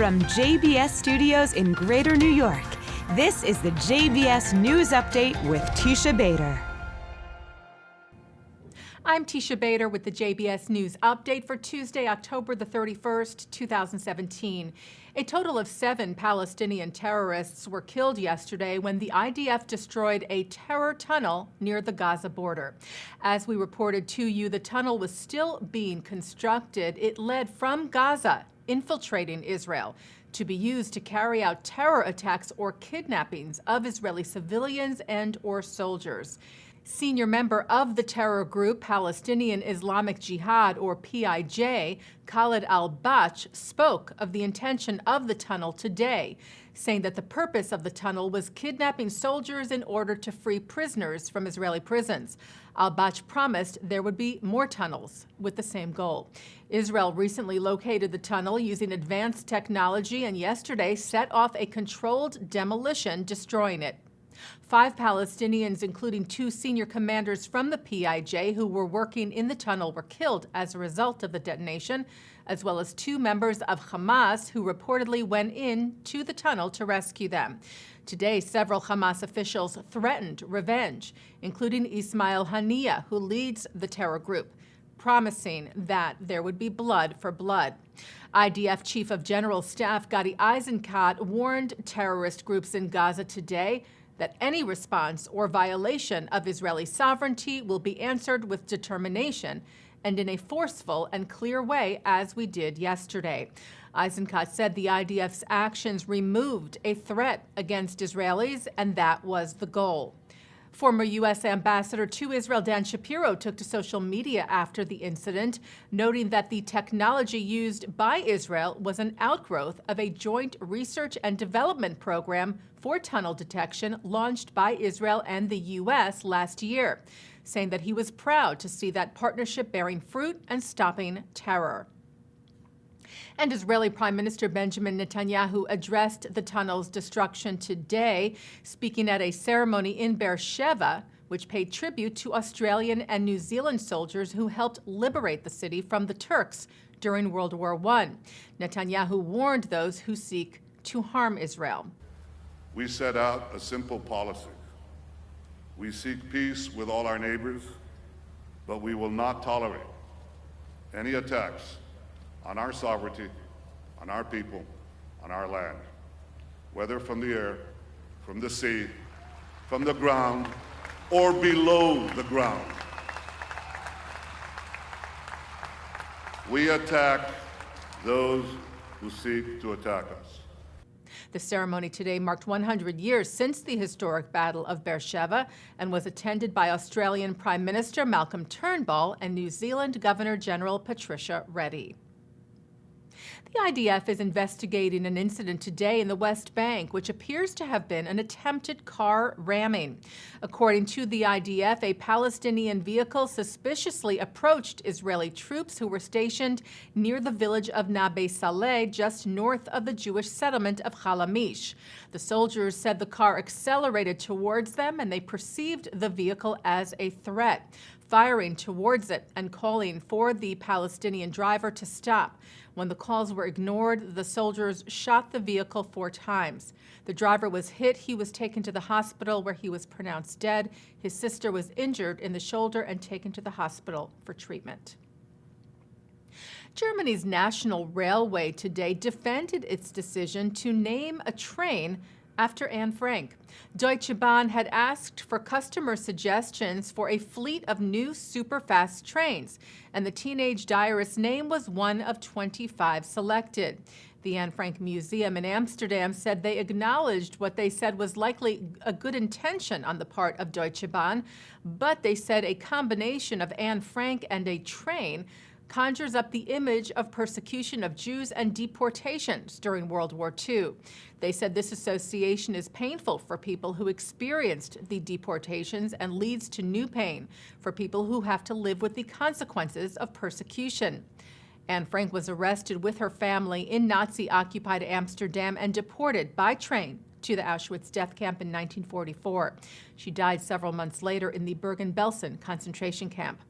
From JBS Studios in Greater New York, this is the JBS News Update with Teisha Bader. I'm Teisha Bader with the JBS News Update for Tuesday, October the 31st, 2017. A total of 7 Palestinian terrorists were killed yesterday when the IDF destroyed a terror tunnel near the Gaza border. As we reported to you, the tunnel was still being constructed. It led from Gaza, infiltrating Israel, to be used to carry out terror attacks or kidnappings of Israeli civilians and or soldiers. Senior member of the terror group Palestinian Islamic Jihad, or PIJ, Khalid al-Bach, spoke of the intention of the tunnel today, saying that the purpose of the tunnel was kidnapping soldiers in order to free prisoners from Israeli prisons. Al-Bach promised there would be more tunnels with the same goal. Israel recently located the tunnel using advanced technology and yesterday set off a controlled demolition, destroying it. 5 Palestinians, including 2 senior commanders from the PIJ who were working in the tunnel, were killed as a result of the detonation, as well as 2 members of Hamas who reportedly went into the tunnel to rescue them. Today, several Hamas officials threatened revenge, including Ismail Haniyeh, who leads the terror group, promising that there would be blood for blood. IDF Chief of General Staff Gadi Eisenkot warned terrorist groups in Gaza today that any response or violation of Israeli sovereignty will be answered with determination and in a forceful and clear way, as we did yesterday. Eisenkot said the IDF's actions removed a threat against Israelis, and that was the goal. Former U.S. Ambassador to Israel Dan Shapiro took to social media after the incident, noting that the technology used by Israel was an outgrowth of a joint research and development program for tunnel detection launched by Israel and the U.S. last year, saying that he was proud to see that partnership bearing fruit and stopping terror. And Israeli Prime Minister Benjamin Netanyahu addressed the tunnel's destruction today, speaking at a ceremony in Beersheba, which paid tribute to Australian and New Zealand soldiers who helped liberate the city from the Turks during World War I. Netanyahu warned those who seek to harm Israel. We set out a simple policy. We seek peace with all our neighbors, but we will not tolerate any attacks on our sovereignty, on our people, on our land, whether from the air, from the sea, from the ground, or below the ground. We attack those who seek to attack us. The ceremony today marked 100 years since the historic Battle of Beersheba and was attended by Australian Prime Minister Malcolm Turnbull and New Zealand Governor-General Patricia Reddy. The IDF is investigating an incident today in the West Bank, which appears to have been an attempted car ramming. According to the IDF, a Palestinian vehicle suspiciously approached Israeli troops who were stationed near the village of Nabe Saleh, just north of the Jewish settlement of Chalamish. The soldiers said the car accelerated towards them and they perceived the vehicle as a threat, firing towards it and calling for the Palestinian driver to stop. When the calls were ignored, the soldiers shot the vehicle 4 times. The driver was hit. He was taken to the hospital where he was pronounced dead. His sister was injured in the shoulder and taken to the hospital for treatment. Germany's National Railway today defended its decision to name a train after Anne Frank. Deutsche Bahn had asked for customer suggestions for a fleet of new super-fast trains, and the teenage diarist's name was one of 25 selected. The Anne Frank Museum in Amsterdam said they acknowledged what they said was likely a good intention on the part of Deutsche Bahn, but they said a combination of Anne Frank and a train conjures up the image of persecution of Jews and deportations during World War II. They said this association is painful for people who experienced the deportations and leads to new pain for people who have to live with the consequences of persecution. Anne Frank was arrested with her family in Nazi-occupied Amsterdam and deported by train to the Auschwitz death camp in 1944. She died several months later in the Bergen-Belsen concentration camp.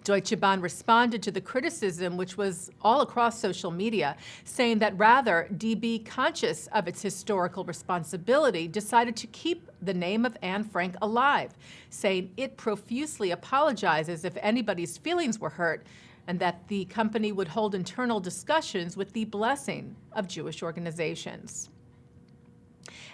Deutsche Bahn responded to the criticism, which was all across social media, saying that rather, DB, conscious of its historical responsibility, decided to keep the name of Anne Frank alive, saying it profusely apologizes if anybody's feelings were hurt, and that the company would hold internal discussions with the blessing of Jewish organizations.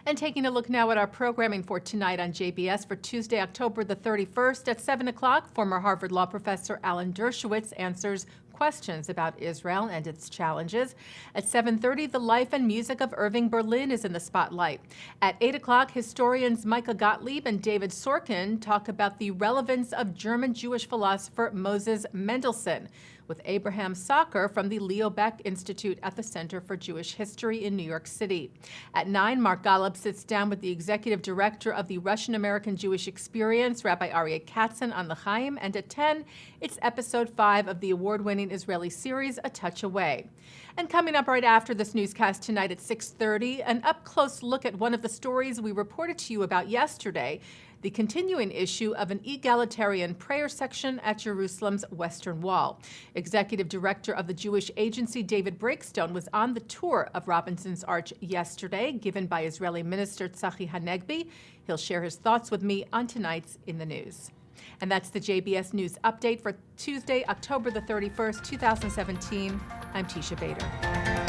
And taking a look now at our programming for tonight on JBS for Tuesday, October the 31st at 7 o'clock, former Harvard Law professor Alan Dershowitz answers questions about Israel and its challenges. At 7:30, the life and music of Irving Berlin is in the spotlight. At 8 o'clock, historians Micah Gottlieb and David Sorkin talk about the relevance of German Jewish philosopher Moses Mendelssohn with Abraham Sacher from the Leo Baeck Institute at the Center for Jewish History in New York City. At 9, Mark Golub sits down with the executive director of the Russian-American Jewish Experience, Rabbi Aryeh Katzen, on L'chaim. And at 10, it's episode 5 of the award-winning Israeli series, A Touch Away. And coming up right after this newscast tonight at 6:30, an up-close look at one of the stories we reported to you about yesterday, the continuing issue of an egalitarian prayer section at Jerusalem's Western Wall. Executive Director of the Jewish Agency, David Breakstone, was on the tour of Robinson's Arch yesterday, given by Israeli Minister Tzachi Hanegbi. He'll share his thoughts with me on tonight's In the News. And that's the JBS News Update for Tuesday, October the 31st, 2017. I'm Teisha Bader.